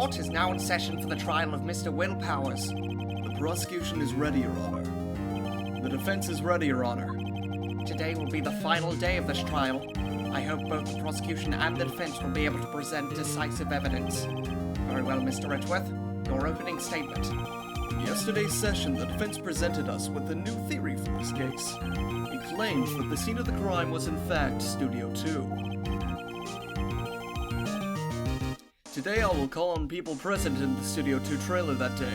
court is now in session for the trial of Mr. Will Powers. The prosecution is ready, Your Honor. The defense is ready, Your Honor. Today will be the final day of this trial. I hope both the prosecution and the defense will be able to present decisive evidence. Very well, Mr. Edgeworth. Your opening statement. In yesterday's session, the defense presented us with a new theory for this case. It claims that the scene of the crime was in fact Studio 2. Today I will call on people present in the Studio 2 trailer that day.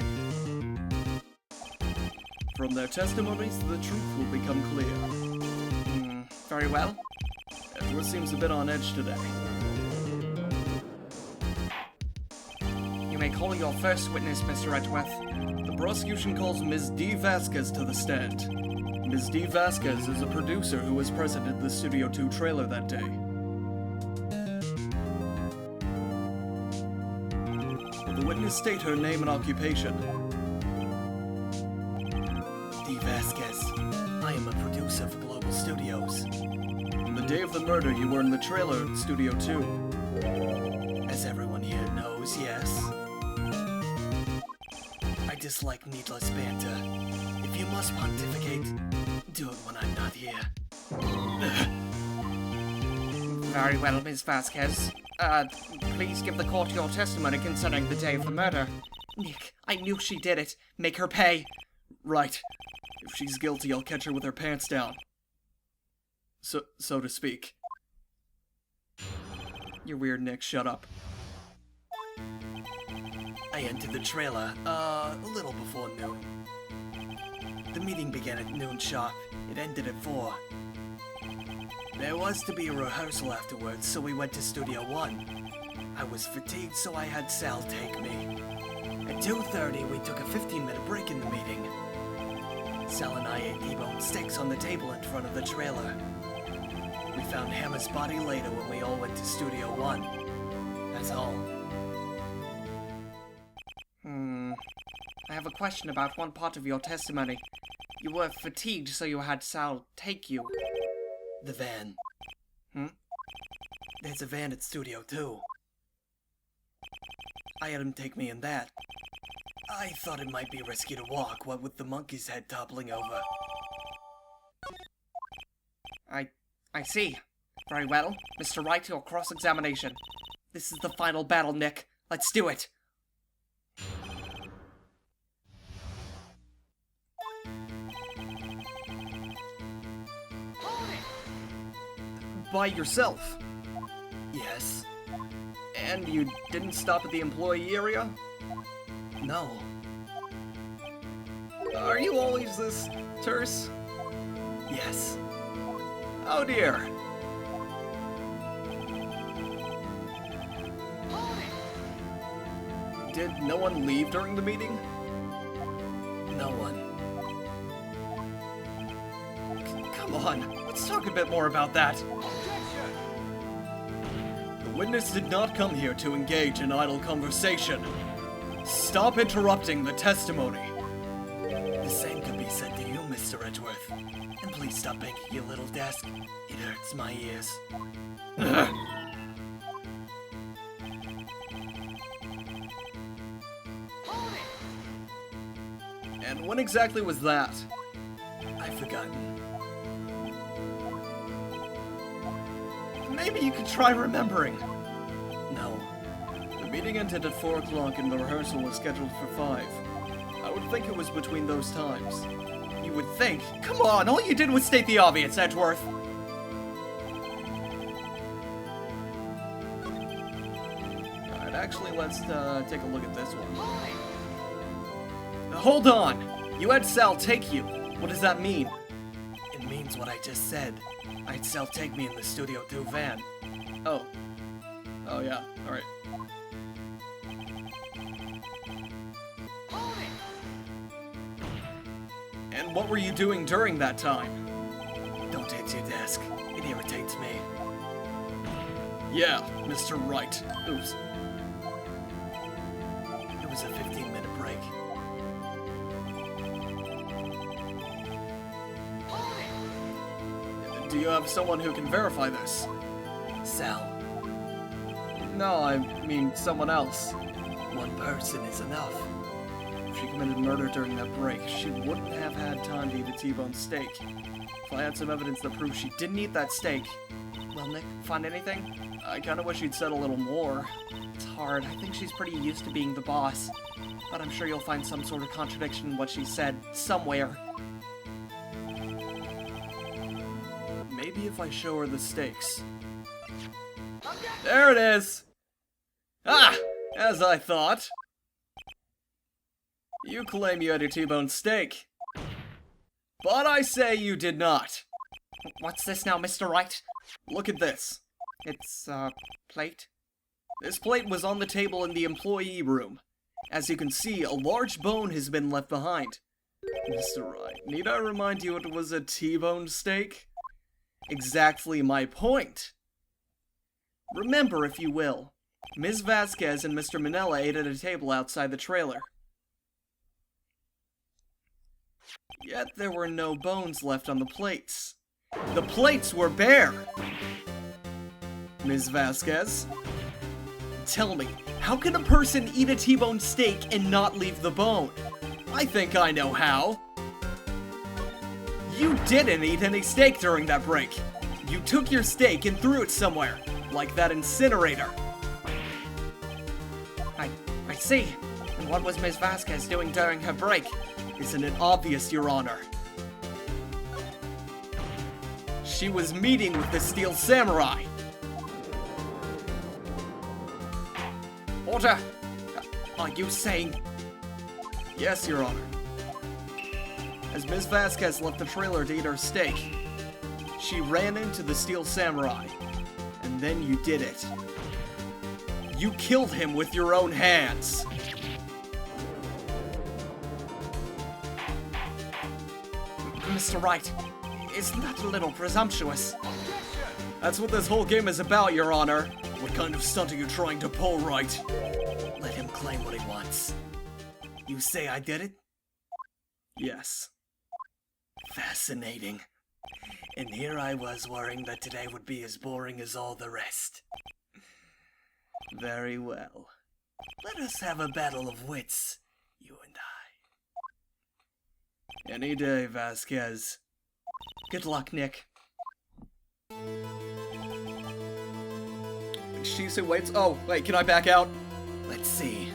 From their testimonies, the truth will become clear. Very well. Edward seems a bit on edge today. You may call your first witness, Mr. Edgeworth. The prosecution calls Ms. D. Vasquez to the stand. Ms. D. Vasquez is a producer who was present in the Studio 2 trailer that day. Will the witness state her name and occupation? D. Vasquez. I am a producer for Global Studios. On the day of the murder, you were in the trailer at Studio 2. As everyone here knows, yes. I dislike needless banter. If you must pontificate, do it when I'm not here. Very well, Ms. Vasquez. Please give the court your testimony concerning the day of the murder. Nick, I knew she did it. Make her pay. Right. If she's guilty, I'll catch her with her pants down. So to speak. You're weird, Nick. Shut up. I entered the trailer, a little before noon. The meeting began at noon sharp. It ended at 4. There was to be a rehearsal afterwards, so we went to Studio 1. I was fatigued, so I had Sal take me. At 2:30, we took a 15-minute break in the meeting. Sal and I ate deboned steaks on the table in front of the trailer. We found Hammer's body later when we all went to Studio 1. That's all. I have a question about one part of your testimony. You were fatigued, so you had Sal take you. The van. There's a van at Studio 2. I had him take me in that. I thought it might be risky to walk, what with the monkey's head toppling over. I see. Very well. Mr. Wright, your cross-examination. This is the final battle, Nick. Let's do it. By yourself? Yes. And you didn't stop at the employee area? No. Are you always this terse? Yes. Oh dear. Did no one leave during the meeting? No one. Come on, let's talk a bit more about that. The witness did not come here to engage in idle conversation. Stop interrupting the testimony. The same could be said to you, Mr. Edgeworth. And please stop banging your little desk. It hurts my ears. And when exactly was that? I've forgotten. Maybe you could try remembering. No. The meeting ended at 4 o'clock and the rehearsal was scheduled for 5. I would think it was between those times. You would think? Come on, all you did was state the obvious, Edgeworth. Alright, actually, let's take a look at this one. Hold on! You had Sal take you. What does that mean? It means what I just said. I had Sal take me in the Studio 2 van. Oh. Oh, yeah. Alright. And what were you doing during that time? Don't hit your desk. It irritates me. Yeah, Mr. Wright. Oops. It was a 15-minute break. Do you have someone who can verify this? Sal. No, I mean someone else. One person is enough. If she committed murder during that break, she wouldn't have had time to eat a T-bone steak. If I had some evidence that proves she didn't eat that steak... Well, Nick, find anything? I kinda wish she'd said a little more. It's hard. I think she's pretty used to being the boss. But I'm sure you'll find some sort of contradiction in what she said, somewhere. Maybe if I show her the steaks. There it is! Ah! As I thought. You claim you had a T-bone steak. But I say you did not. What's this now, Mr. Wright? Look at this. It's, plate? This plate was on the table in the employee room. As you can see, a large bone has been left behind. Mr. Wright, need I remind you it was a T-bone steak? Exactly my point. Remember, if you will, Ms. Vasquez and Mr. Manella ate at a table outside the trailer. Yet there were no bones left on the plates. The plates were bare! Ms. Vasquez, tell me, how can a person eat a T-bone steak and not leave the bone? I think I know how. You didn't eat any steak during that break. You took your steak and threw it somewhere, like that incinerator. I see. And what was Ms. Vasquez doing during her break? Isn't it obvious, Your Honor? She was meeting with the Steel Samurai. Order! Are you saying... Yes, Your Honor. As Ms. Vasquez left the trailer to eat her steak, she ran into the Steel Samurai, and then you did it. You killed him with your own hands. Mr. Wright, isn't that a little presumptuous? That's what this whole game is about, Your Honor. What kind of stunt are you trying to pull, Wright? Let him claim what he wants. You say I did it? Yes. Fascinating. And here I was worrying that today would be as boring as all the rest. Very well. Let us have a battle of wits, you and I. Any day, Vasquez. Good luck, Nick. She said waits. Oh, wait, can I back out? Let's see.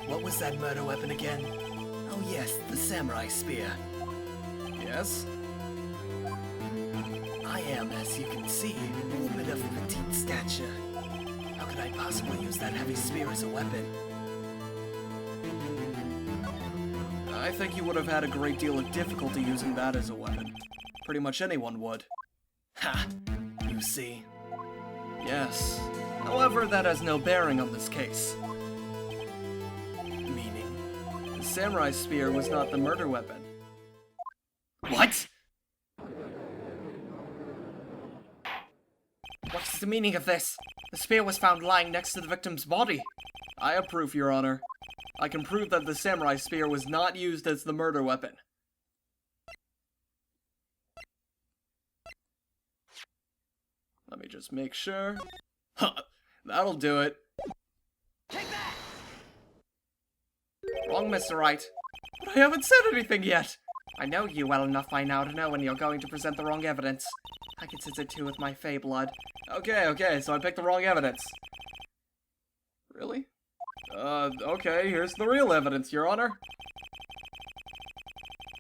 What was that murder weapon again? Oh yes, the samurai spear. Yes? I am, as you can see, a little bit of a petite stature. How could I possibly use that heavy spear as a weapon? I think you would have had a great deal of difficulty using that as a weapon. Pretty much anyone would. Ha! You see? Yes. However, that has no bearing on this case. Meaning? The samurai spear was not the murder weapon. What? What's the meaning of this? The spear was found lying next to the victim's body. I have proof, Your Honor. I can prove that the samurai spear was not used as the murder weapon. Let me just make sure. Huh, that'll do it. Take that! Wrong, Mr. Wright. But I haven't said anything yet. I know you well enough by now to know when you're going to present the wrong evidence. I can sense it too with my fey blood. Okay, so I picked the wrong evidence. Really? Okay, here's the real evidence, Your Honor.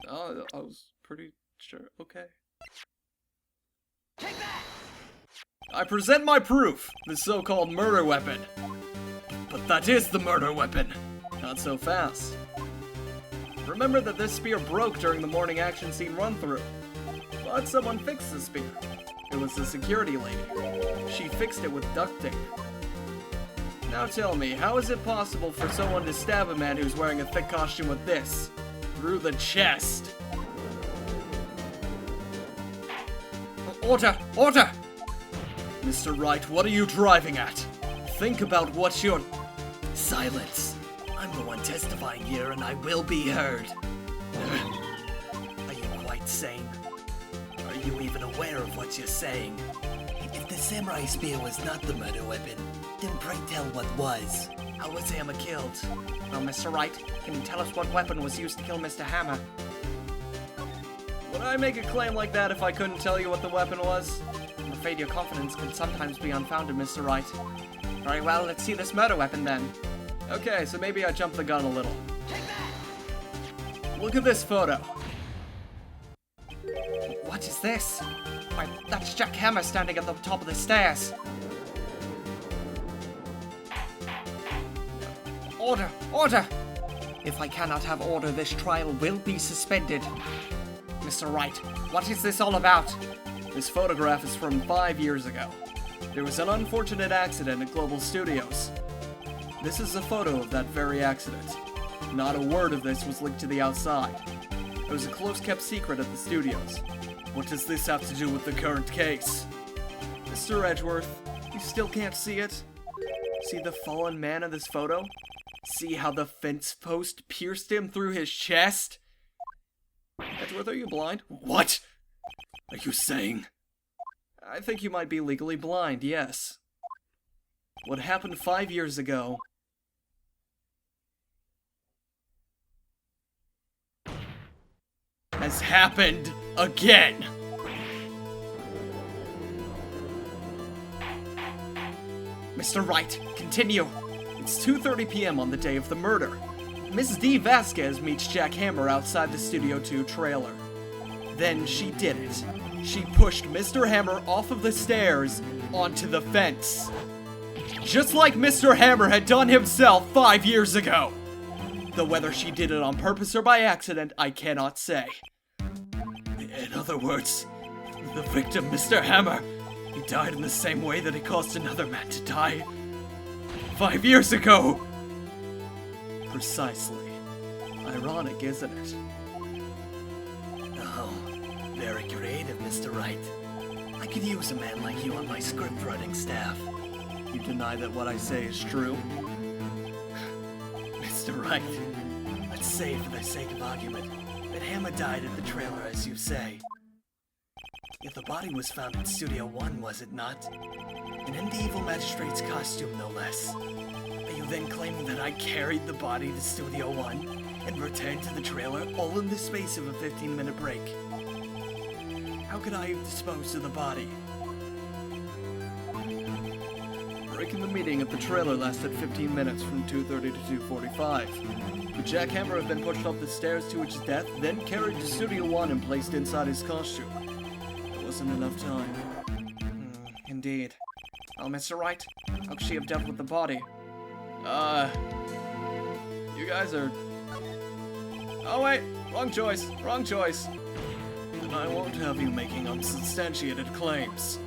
Oh, I was pretty sure. Okay. Take that! I present my proof, the so-called murder weapon. But that is the murder weapon. Not so fast. Remember that this spear broke during the morning action scene run-through. But someone fixed the spear. It was the security lady. She fixed it with duct tape. Now tell me, how is it possible for someone to stab a man who's wearing a thick costume with this? Through the chest. Order! Order! Mr. Wright, what are you driving at? Think about what you're... Silence. I'm the one testifying here and I will be heard. Are you quite sane? Are you even aware of what you're saying? If the samurai spear was not the murder weapon, then pray tell what was. How was Hammer killed? Well, Mr. Wright, can you tell us what weapon was used to kill Mr. Hammer? Would I make a claim like that if I couldn't tell you what the weapon was? I'm afraid your confidence can sometimes be unfounded, Mr. Wright. Very well, let's see this murder weapon then. Okay, so maybe I jumped the gun a little. Look at this photo. What is this? Why, that's Jack Hammer standing at the top of the stairs. Order! Order! If I cannot have order, this trial will be suspended. Mr. Wright, what is this all about? This photograph is from 5 years ago. There was an unfortunate accident at Global Studios. This is a photo of that very accident. Not a word of this was leaked to the outside. It was a close-kept secret at the studios. What does this have to do with the current case? Mr. Edgeworth, you still can't see it? See the fallen man in this photo? See how the fence post pierced him through his chest? Edgeworth, are you blind? What are you saying? I think you might be legally blind, yes. What happened 5 years ago has happened again! Mr. Wright, continue. It's 2:30 p.m. on the day of the murder. Miss D. Vasquez meets Jack Hammer outside the Studio 2 trailer. Then she did it. She pushed Mr. Hammer off of the stairs onto the fence. Just like Mr. Hammer had done himself 5 years ago. Though whether she did it on purpose or by accident, I cannot say. In other words, the victim, Mr. Hammer, he died in the same way that he caused another man to die 5 years ago. Precisely. Ironic, isn't it? Oh, very creative, Mr. Wright. I could use a man like you on my script writing staff. You deny that what I say is true? Mr. Wright, let's say for the sake of argument that Hammer died at the trailer as you say. Yet the body was found in Studio 1, was it not? And in the evil magistrate's costume, no less. Are you then claiming that I carried the body to Studio 1 and returned to the trailer all in the space of a 15-minute break? How could I have disposed of the body? Breaking the meeting at the trailer lasted 15 minutes from 2:30 to 2:45. Could Jack Hammer have been pushed up the stairs to his death, then carried to Studio 1 and placed inside his costume? There wasn't enough time. Indeed. Well, Mr. Wright, how could she have dealt with the body? You guys are... Oh wait, wrong choice, wrong choice. Then I won't have you making unsubstantiated claims.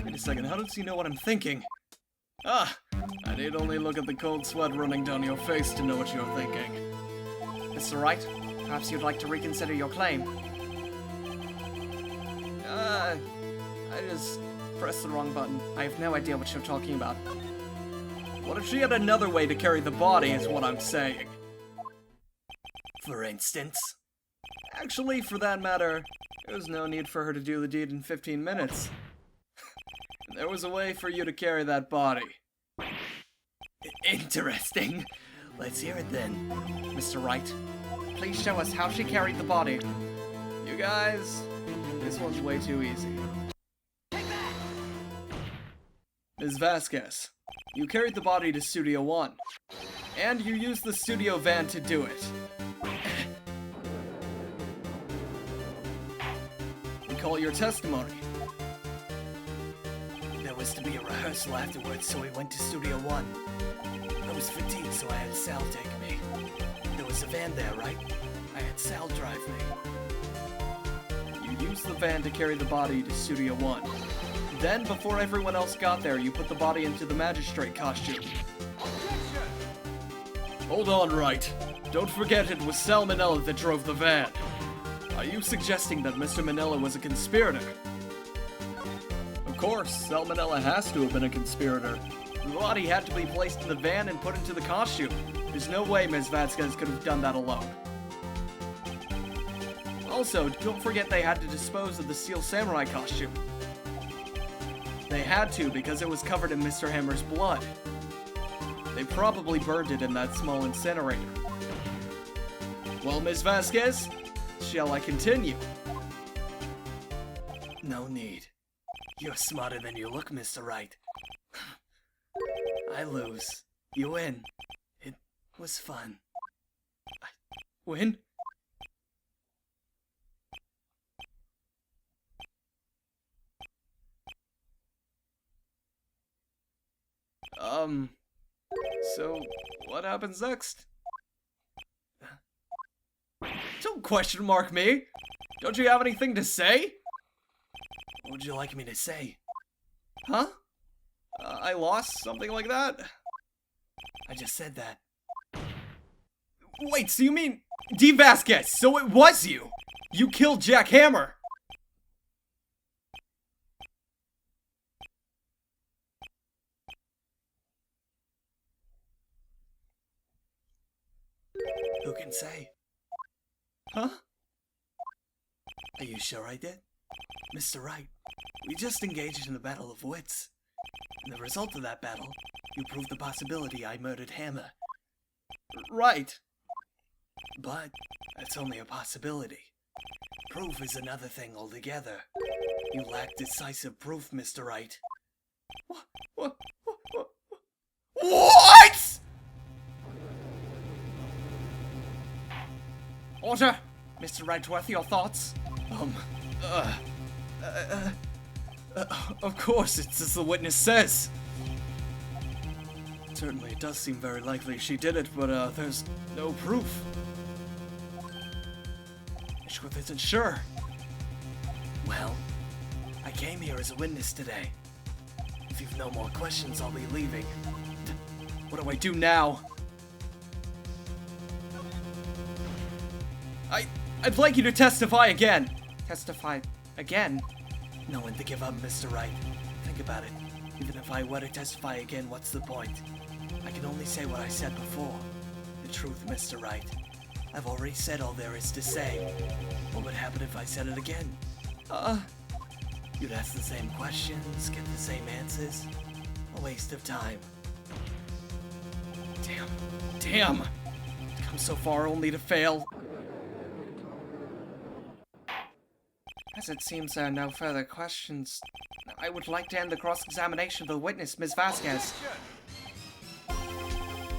Wait a second, how does he know what I'm thinking? Ah, I need only look at the cold sweat running down your face to know what you're thinking. Mr. Wright, perhaps you'd like to reconsider your claim. I just pressed the wrong button. I have no idea what you're talking about. What if she had another way to carry the body, is what I'm saying. For instance? Actually, for that matter, there was no need for her to do the deed in 15 minutes. There was a way for you to carry that body. Interesting. Let's hear it then. Mr. Wright, please show us how she carried the body. You guys, this one's way too easy. Ms. Vasquez, you carried the body to Studio 1, and you used the studio van to do it. Recall your testimony. There was to be a rehearsal afterwards, so we went to Studio 1. I was fatigued, so I had Sal take me. There was a van there, right? I had Sal drive me. You used the van to carry the body to Studio 1. Then, before everyone else got there, you put the body into the magistrate costume. Hold on, Wright. Don't forget it was Sal Manella that drove the van. Are you suggesting that Mr. Manella was a conspirator? Of course, Sal Manella has to have been a conspirator. The body had to be placed in the van and put into the costume. There's no way Ms. Vasquez could have done that alone. Also, don't forget they had to dispose of the Steel Samurai costume. They had to because it was covered in Mr. Hammer's blood. They probably burned it in that small incinerator. Well, Ms. Vasquez, shall I continue? No need. You're smarter than you look, Mr. Wright. I lose. You win. It was fun. Win? So, what happens next? Don't question mark me! Don't you have anything to say? What would you like me to say? Huh? I lost, something like that? I just said that. Wait, so you mean D. Vasquez, so it was you! You killed Jack Hammer! Who can say? Huh? Are you sure I did? Mr. Wright, we just engaged in a battle of wits. In the result of that battle, you proved the possibility I murdered Hammer. Right. But that's only a possibility. Proof is another thing altogether. You lack decisive proof, Mr. Wright. What? Order! Mr. Redworth, your thoughts? Of course, it's as the witness says. Certainly, it does seem very likely she did it, but, there's no proof. Edgeworth isn't sure. Well, I came here as a witness today. If you've no more questions, I'll be leaving. What do I do now? I'd like you to testify again. Testify again? No one to give up, Mr. Wright. Think about it. Even if I were to testify again, what's the point? I can only say what I said before. The truth, Mr. Wright. I've already said all there is to say. What would happen if I said it again? You'd ask the same questions, get the same answers. A waste of time. Damn! Come so far only to fail. As it seems there are no further questions, I would like to end the cross-examination of the witness, Ms. Vasquez.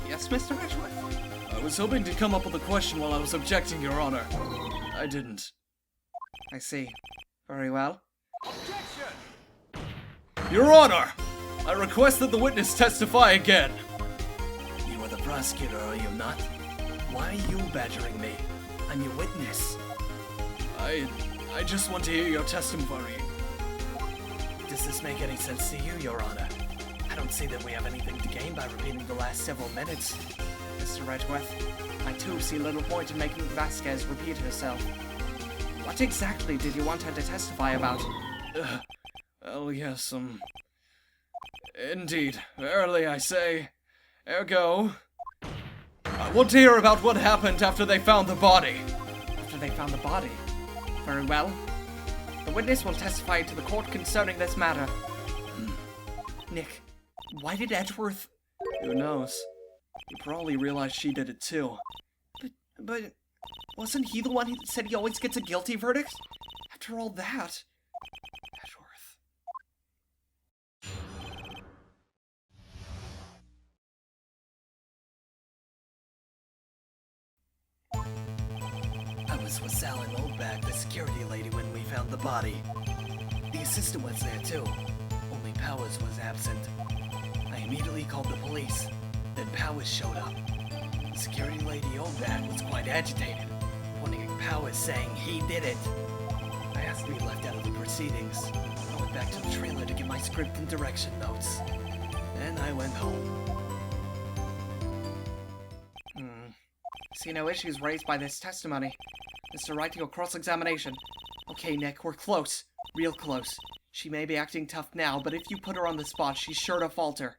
Yes, Mr. Edgeworth? I was hoping to come up with a question while I was objecting, Your Honor. I didn't. I see. Very well. Objection! Your Honor! I request that the witness testify again. You are the prosecutor, are you not? Why are you badgering me? I'm your witness. I just want to hear your testimony. Does this make any sense to you, Your Honor? I don't see that we have anything to gain by repeating the last several minutes. Mr. Redworth, I too see little point in making Vasquez repeat herself. What exactly did you want her to testify about? Well, yes, indeed. Verily I say. Ergo, I want to hear about what happened after they found the body. After they found the body? Very well. The witness will testify to the court concerning this matter. Nick, why did Edgeworth... Who knows? He probably realized she did it too. But wasn't he the one who said he always gets a guilty verdict? After all that... Edgeworth... I was with Sal and Oldback, the security lady, when we found the body. The assistant was there too, only Powers was absent. I immediately called the police, then Powers showed up. The security lady Oldback was quite agitated, pointing at Powers saying he did it. I asked to be left out of the proceedings. I went back to the trailer to get my script and direction notes. Then I went home. See no issues raised by this testimony. Mr. Wright, your cross-examination. Okay, Nick, we're close. Real close. She may be acting tough now, but if you put her on the spot, she's sure to falter.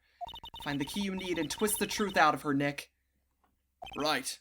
Find the key you need and twist the truth out of her, Nick. Right.